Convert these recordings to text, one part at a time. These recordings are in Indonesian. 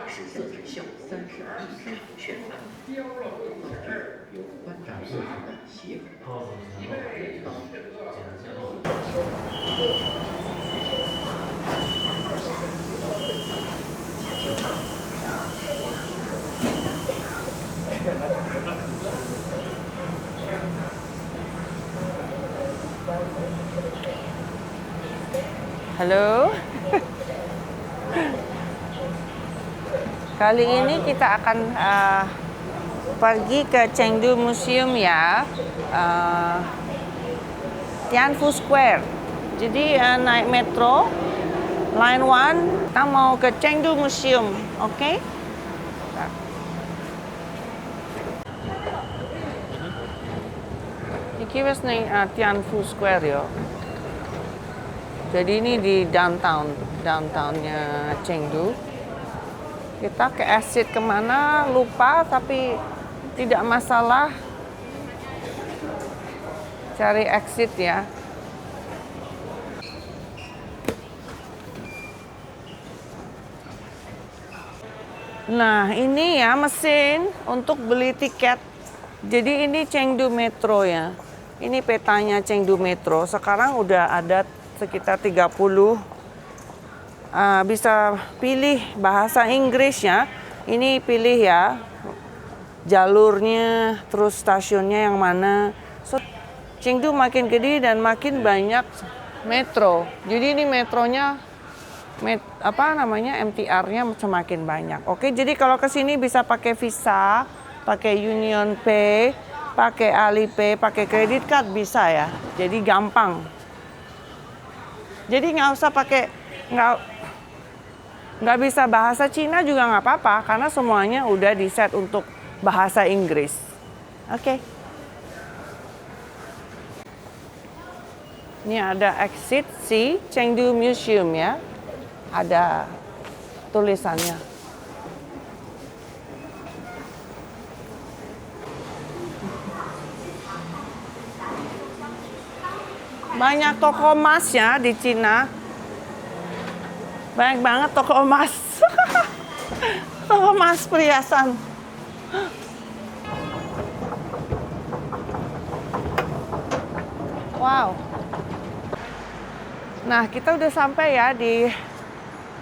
是色之秀32亿场旋转，有观察设施的协同。Halo. Kali ini kita akan pergi ke Chengdu Museum ya, Tianfu Square. Jadi naik metro Line 1, kita mau ke Chengdu Museum, oke? Iki wis ning Tianfu Square yo. Jadi ini di downtownnya Chengdu. Kita ke exit kemana lupa, tapi tidak masalah. Cari exit ya. Nah ini ya mesin untuk beli tiket. Jadi ini Chengdu Metro ya. Ini petanya Chengdu Metro. Sekarang udah ada sekitar 30. Bisa pilih bahasa Inggrisnya. Ini pilih ya jalurnya, terus stasiunnya yang mana. So, Chengdu makin gede dan makin banyak metro. Jadi ini metronya MTR-nya semakin banyak. Oke, jadi kalau ke sini bisa pakai Visa, pakai Union Pay, pakai Alipay, pakai credit card bisa ya. Jadi gampang. Jadi nggak usah pakai nggak bisa bahasa Cina juga nggak apa-apa karena semuanya udah di set untuk bahasa Inggris. Oke. Ini ada exit C Chengdu Museum ya. Ada tulisannya. Banyak toko emas ya di Cina. Banyak banget toko emas. Toko emas perhiasan. Wow. Nah, kita udah sampai ya di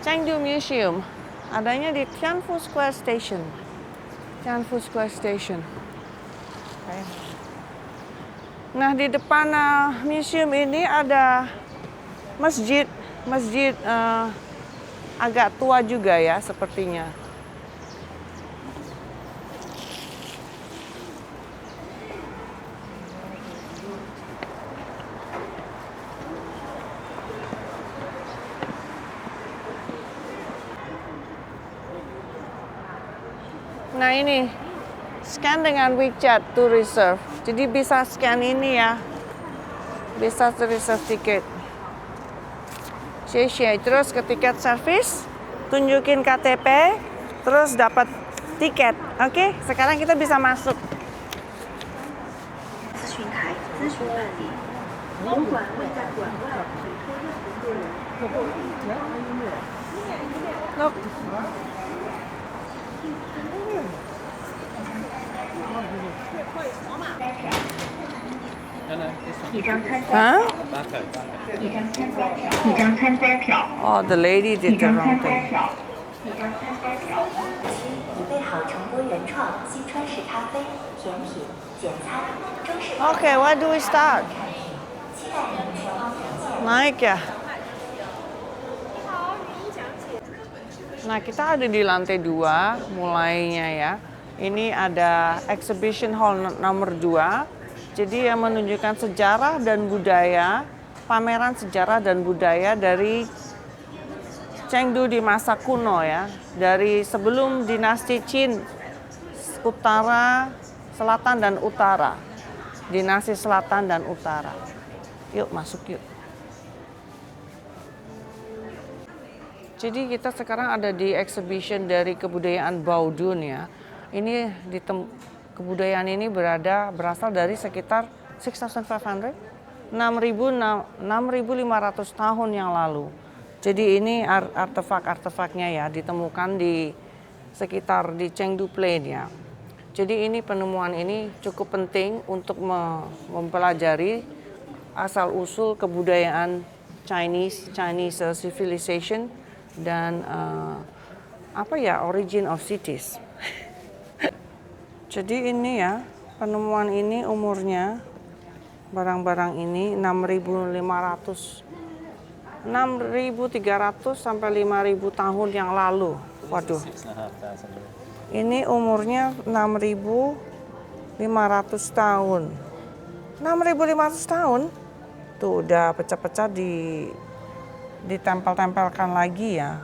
Chengdu Museum. Adanya di Tianfu Square Station. Tianfu Square Station. Okay. Nah, di depan museum ini ada masjid agak tua juga ya sepertinya. Nah ini, scan dengan WeChat to reserve. Jadi bisa scan ini ya, bisa to reserve tiket. Terus ke tiket service, tunjukin KTP, terus dapat tiket. Oke, sekarang kita bisa masuk. Look. Oh, the lady did the wrong thing. Okay, where do we start? Naik ya. Nah, kita ada di lantai 2 mulainya ya. Ini ada exhibition hall nomor 2. Jadi yang menunjukkan sejarah dan budaya, pameran sejarah dan budaya dari Chengdu di masa kuno ya. Dari sebelum dinasti Qin, utara, selatan dan utara. Dinasti selatan dan utara. Yuk masuk yuk. Jadi kita sekarang ada di exhibition dari kebudayaan Baodun ya. Ini kebudayaan ini berasal dari sekitar 6,500 tahun yang lalu. Jadi ini artefak-artefaknya ya ditemukan di sekitar di Chengdu Plain ya. Jadi ini penemuan ini cukup penting untuk mempelajari asal-usul kebudayaan Chinese civilization dan origin of cities. Jadi ini ya, penemuan ini umurnya barang-barang ini 6.300 sampai 5.000 tahun yang lalu. Waduh. Ini umurnya 6.500 tahun. 6.500 tahun? Tuh udah pecah-pecah ditempel-tempelkan lagi ya.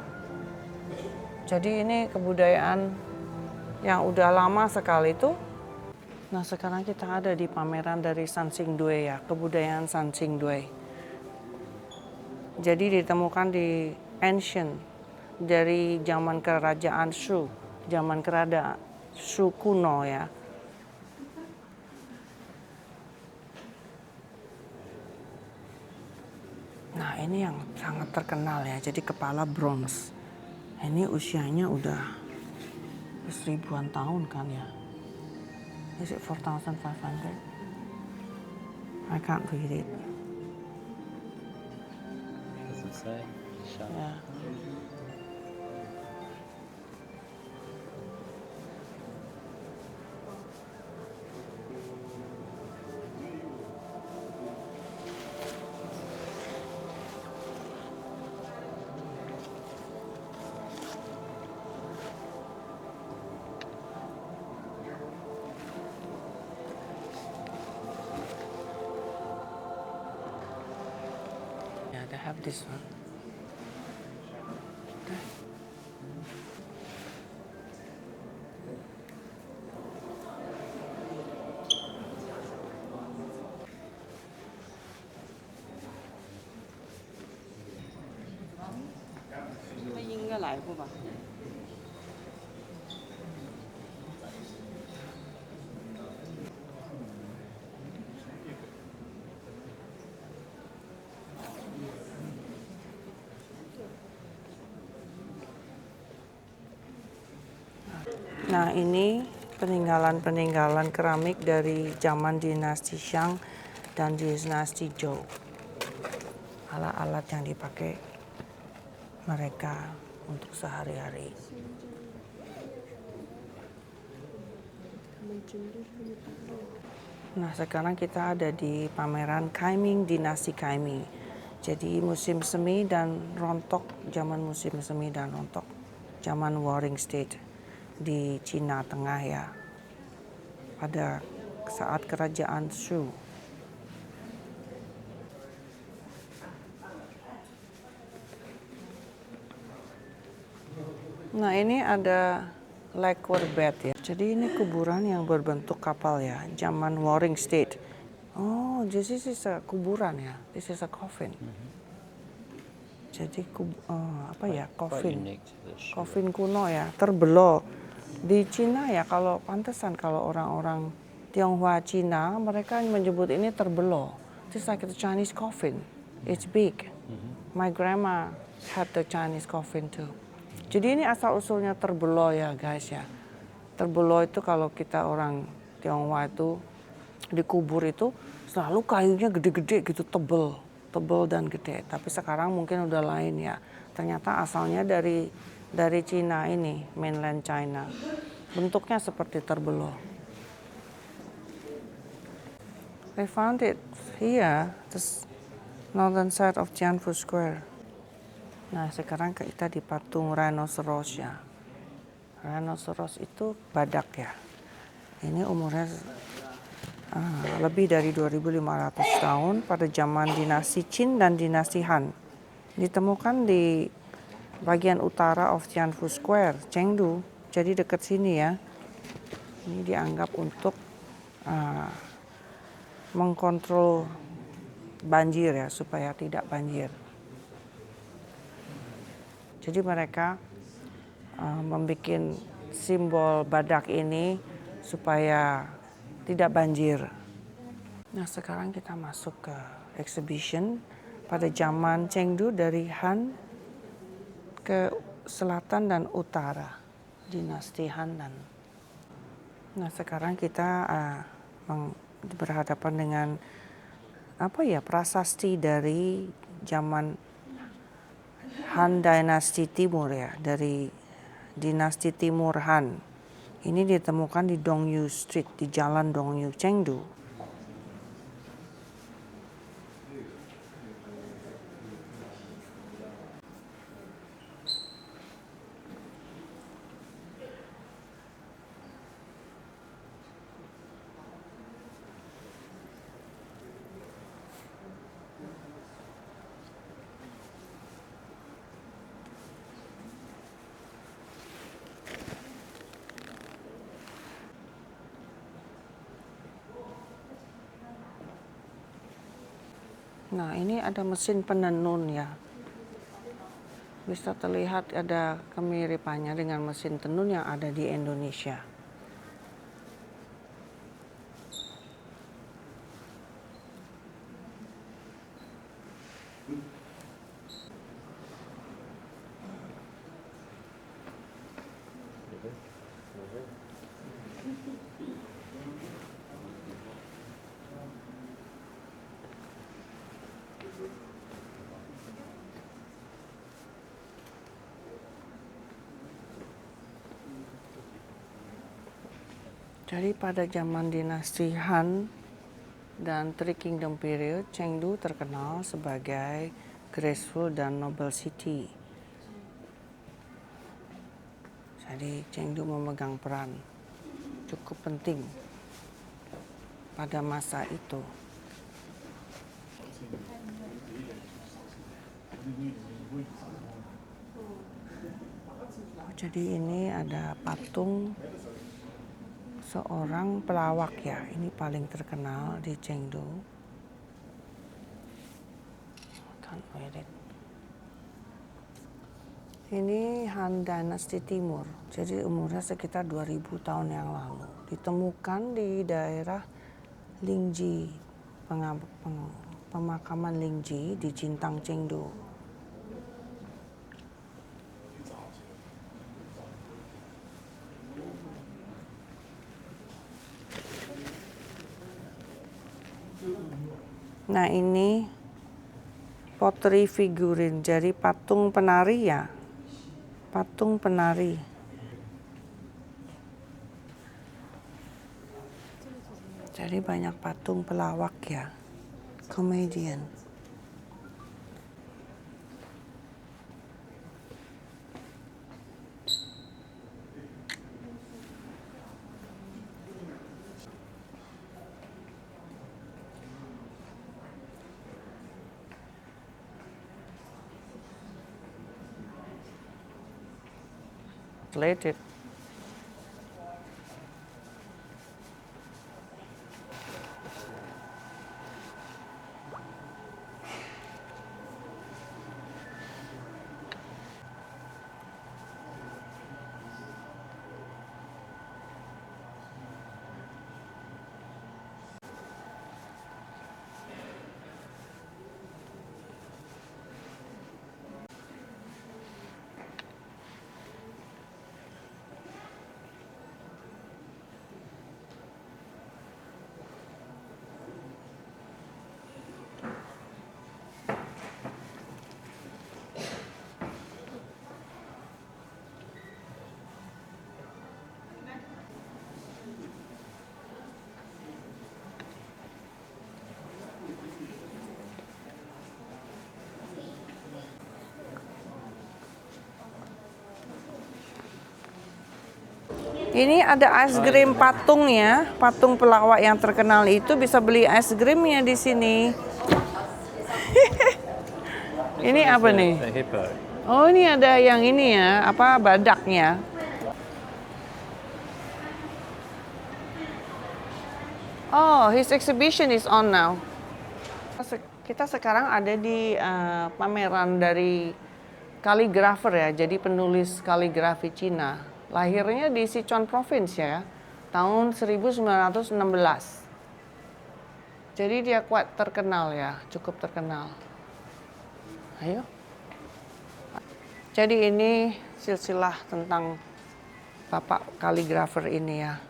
Jadi ini kebudayaan yang udah lama sekali tuh. Nah sekarang kita ada di pameran dari Sanxingdui ya, kebudayaan Sanxingdui. Jadi ditemukan di ancient, dari zaman kerajaan Shu, zaman kerajaan Shu kuno ya. Nah ini yang sangat terkenal ya, jadi kepala bronze. Ini usianya udah seribuan tahun kan ya. Is it 4,500? I can't read it. Doesn't say. Yeah. Yeah, they have this one. Nah ini peninggalan-peninggalan keramik dari zaman dinasti Shang dan dinasti Zhou. Alat-alat yang dipakai mereka untuk sehari-hari. Nah sekarang kita ada di pameran Kaiming, dinasti Kaiming. Jadi musim semi dan rontok, zaman musim semi dan rontok, zaman Warring State di Cina Tengah ya, pada saat kerajaan Shu. Nah ini ada lacquer bed ya, jadi ini kuburan yang berbentuk kapal ya, zaman Warring State. Oh, this is a kuburan ya, this is a coffin. Jadi coffin, coffin kuno ya, terbelah. Di Cina ya, kalau pantesan kalau orang-orang Tionghoa Cina, mereka menyebut ini terbelah. It's like the Chinese coffin. It's big. My grandma had the Chinese coffin too. Jadi ini asal usulnya terbelah ya guys ya. Terbelah itu kalau kita orang Tionghoa itu dikubur itu selalu kayunya gede-gede gitu, tebel dan gede. Tapi sekarang mungkin udah lain ya. Ternyata asalnya dari Cina ini, mainland China. Bentuknya seperti terbelah. I found it here, the northern side of Jianfu Square. Nah, sekarang kita di patung rhinoceros ya. Rhinoceros itu badak ya. Ini umurnya lebih dari 2.500 tahun pada zaman dinasti Qin dan dinasti Han. Ditemukan di bagian utara of Jianfu Square, Chengdu, jadi dekat sini ya. Ini dianggap untuk mengkontrol banjir ya, supaya tidak banjir. Jadi mereka membuat simbol badak ini supaya tidak banjir. Nah sekarang kita masuk ke exhibition pada zaman Chengdu dari Han ke selatan dan utara. dinasti Han. Nah, sekarang kita berhadapan dengan prasasti dari zaman Han Dynasty Timur ya, dari dinasti Timur Han. Ini ditemukan di Dongyu Street, di Jalan Dongyu, Chengdu. Nah, ini ada mesin penenun ya. Bisa terlihat ada kemiripannya dengan mesin tenun yang ada di Indonesia. Jadi pada zaman dinasti Han dan Three Kingdom period, Chengdu terkenal sebagai graceful dan noble city. Jadi Chengdu memegang peran cukup penting pada masa itu. Jadi ini ada patung seorang pelawak ya, ini paling terkenal di Chengdu. Ini Han Dynasty Timur, jadi umurnya sekitar 2000 tahun yang lalu. Ditemukan di daerah Lingji, pemakaman Lingji di Jintang, Chengdu. Nah, ini pottery figurin, jadi patung penari ya, patung penari. Jadi banyak patung pelawak ya, comedian. Related. Ini ada es krim patung ya, patung pelawak yang terkenal itu, bisa beli es krimnya di sini. Ini apa nih? Oh, ini ada yang ini ya, badaknya. Oh, his exhibition is on now. Kita sekarang ada di pameran dari kaligrafer ya, jadi penulis kaligrafi Cina. Lahirnya di Sichuan Province ya, tahun 1916. Jadi dia kuat terkenal ya, cukup terkenal. Ayo. Jadi ini silsilah tentang bapak kaligrafer ini ya.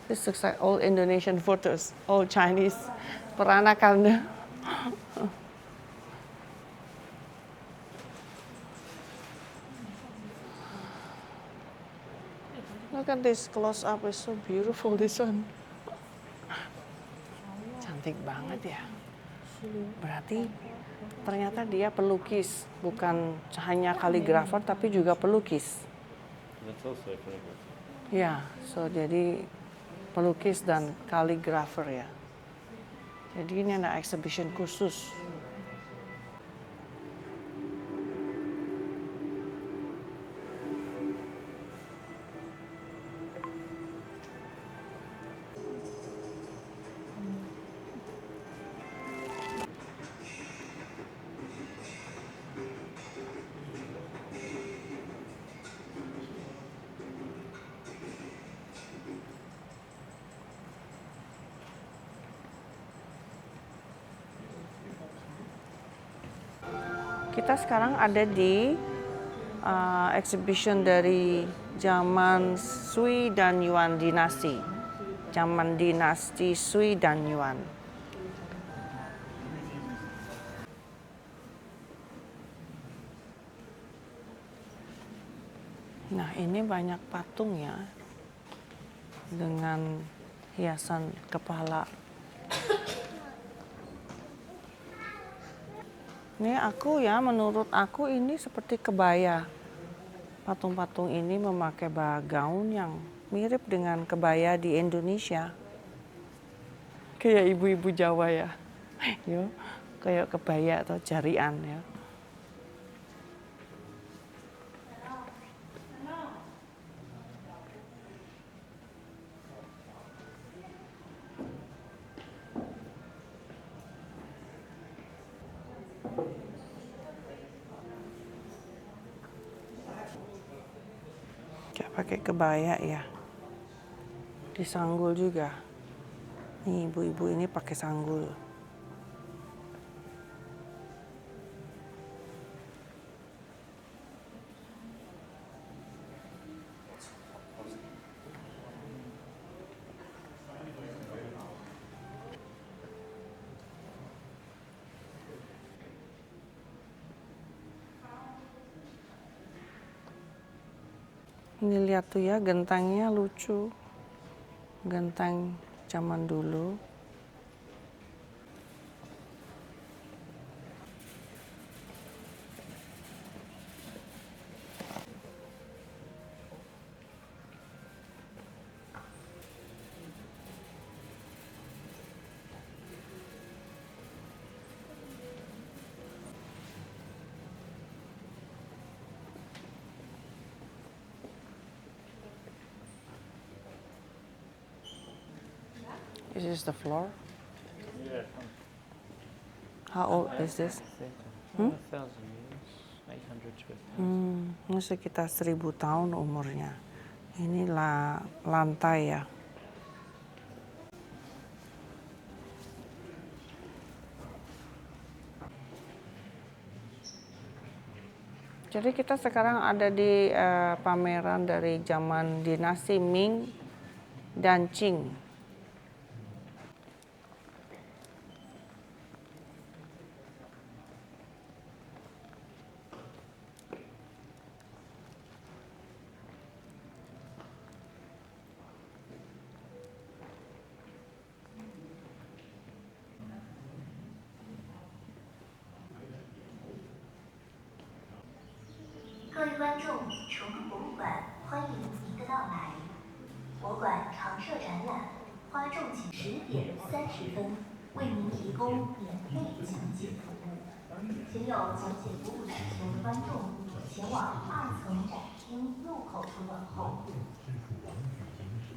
This looks like all Indonesian photos, all Chinese peranakan. Look at this close up, is so beautiful this one. Cantik banget ya. Berarti ternyata dia pelukis, bukan hanya kaligrafer tapi juga pelukis. Ya, so jadi pelukis dan kaligrafer ya. Jadi ini ada exhibition khusus. Kita sekarang ada di exhibition dari zaman Sui dan Yuan dinasti. Zaman dinasti Sui dan Yuan. Nah, ini banyak patung ya. Dengan hiasan kepala. Ini menurut aku ini seperti kebaya. Patung-patung ini memakai gaun yang mirip dengan kebaya di Indonesia. Kayak ibu-ibu Jawa ya. Yo, kayak kebaya atau jarian ya. Kayak pakai kebaya ya. Disanggul juga. Nih ibu-ibu ini pakai sanggul. Ini lihat tuh ya, gentangnya lucu. Gentang zaman dulu. This is the floor. Yeah. How old is this? 1,000 years, 800 to 1,000. Ini sekitar 1000 tahun umurnya. Inilah lantai ya. Jadi kita sekarang ada di pameran dari zaman dinasti Ming dan Qing.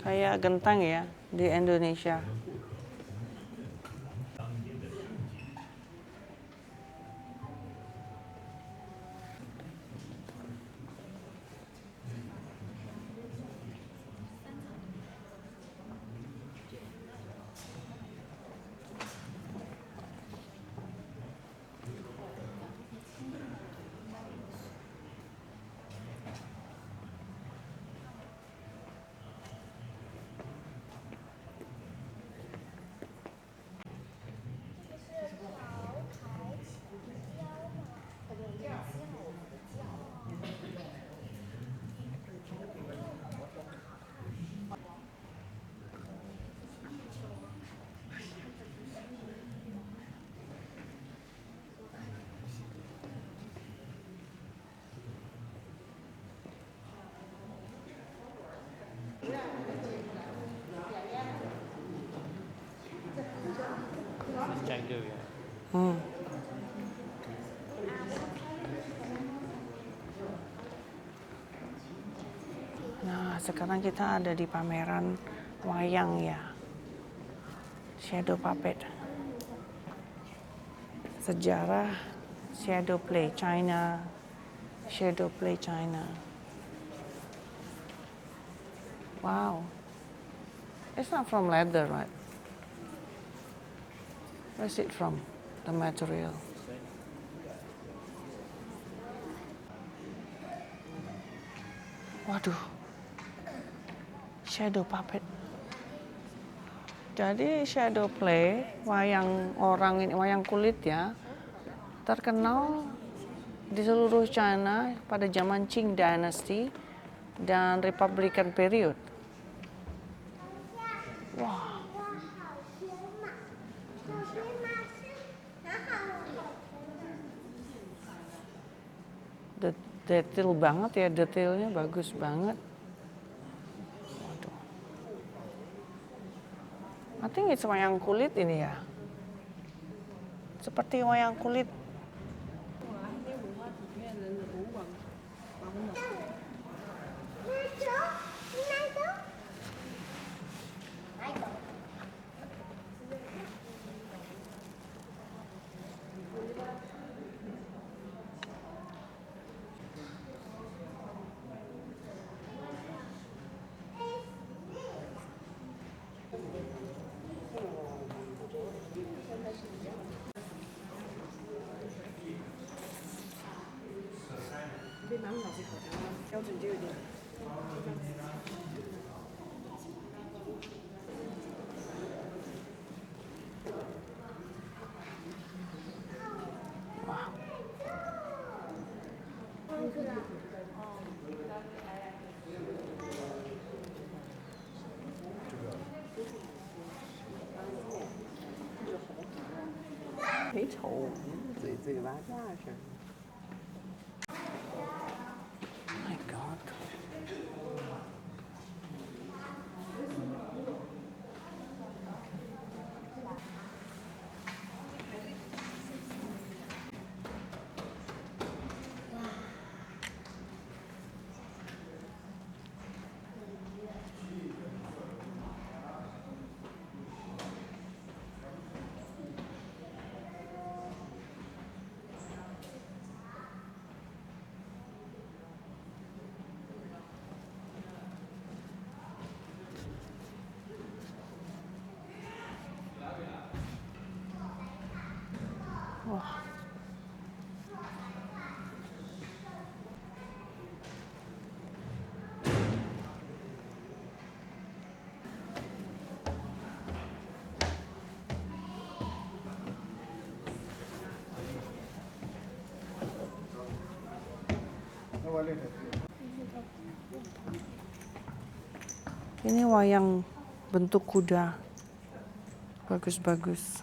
Kayak gentang ya di Indonesia. Nah, sekarang kita ada di pameran wayang ya. Shadow puppet. Sejarah shadow play China. Shadow play China. Wow. It's not from leather, right? Where's it from? The material. Waduh. Shadow puppet. Jadi shadow play, wayang orang ini, wayang kulit ya, terkenal di seluruh China pada zaman Qing Dynasty dan Republican period. Wah. Detail banget ya, detailnya bagus banget. Waduh. I think it's wayang kulit ini ya. Seperti wayang kulit. My God. Wah. Ini wayang bentuk kuda. Bagus-bagus.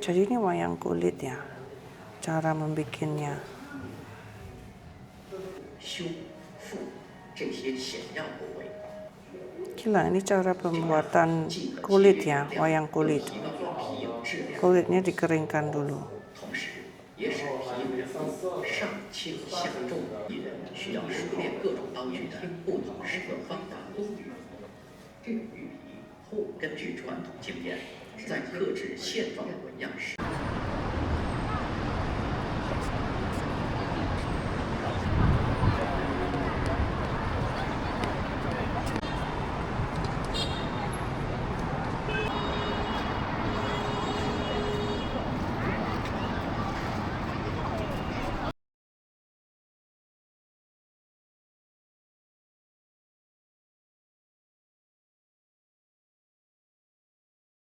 Jadi ini wayang kulit ya, cara membikinnya. Gila, ini cara pembuatan kulit ya, wayang kulit. Kulitnya dikeringkan dulu.